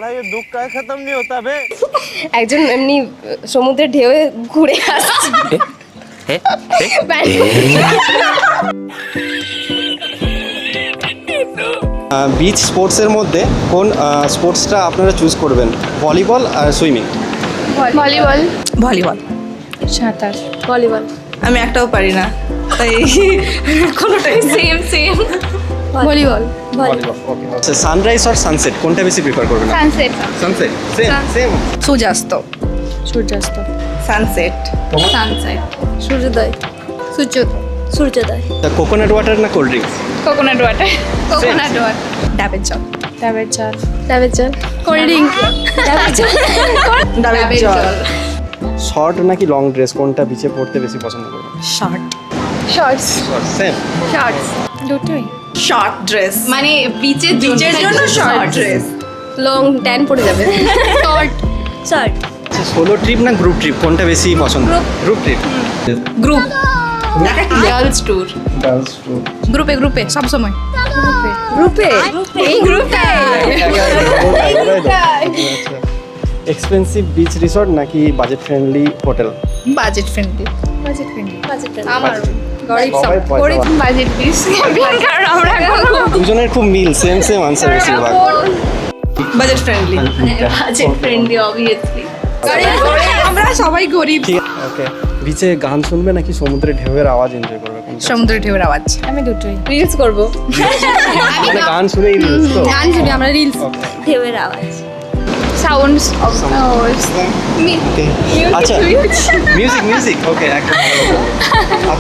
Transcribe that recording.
साला ये दुख का खत्म नहीं होता बे। একজন এমনি সমুদ্রের ঢেউয়ে ঘুরে আসছে। বিচ স্পোর্টসের মধ্যে কোন স্পোর্টসটা আপনারা চুজ করবেন, ভলিবল আর সুইমিং? ভলিবল। ভলিবল। সাঁতার। ভলিবল। আমি একটাও পারি না, তাই কোনোটাই সেম সেম। ভলিবল। ভলিবল, ওকে। আচ্ছা, সানরাইজ আর সানসেট কোনটা বেশি প্রিফার করবেন? সানসেট। Sunset, same same. সূর্যাস্ত। সূর্যাস্ত। সানসেট। সানসেট। সূর্যোদয়। সূর্যোদয়। কোকোনাট ওয়াটার না cold drinks? Coconut water. Coconut water. ডাবের জল। ডাবের জল। ডাবের জল। Cold drink. ডাবের জল। ডাবের জল। শর্ট নাকি লং ড্রেস কোনটা বিচে পড়তে বেশি পছন্দ করবেন? শর্ট। শর্টস। সেম। শর্টস। দুটোই। শর্ট ড্রেস, মানে বিচের বিচের জন্য শর্ট ড্রেস। লং ট্যান পড়ে যাবে। শর্ট। শর্ট। আচ্ছা, সোলো ট্রিপ না গ্রুপ ট্রিপ কোনটা বেশি পছন্দ? Group trip. Group. Girls tour. Girls tour. গ্রুপে গ্রুপে সব সময়। গ্রুপে। এই গ্রুপটা। এক্সপেন্সিভ বিচ রিসর্ট নাকি budget friendly hotel? Budget friendly. Budget friendly. আমার গরিব সবাই পয়সা গরিব বাজেট পিস কারণ আমরা দুজনের খুব মিল, সেম সেম আনসার বেশিরভাগ। Budget friendly. Budget friendly obviously. আমরা সবাই গরিব। ওকে, বিচে গান শুনবে নাকি সমুদ্রের ঢেউয়ের আওয়াজ এনজয় করবে কোনটা? সমুদ্রের ঢেউয়ের আওয়াজ। আমি দুটোই। রিলস করব। মানে গান শুনেই রিলস তো? গান শুনি আমরা রিলস। Okay. ঢেউয়ের আওয়াজ। সাউন্ডস অফ ওকে, আচ্ছা মিউজিক ওকে, একদম ভালো কথা।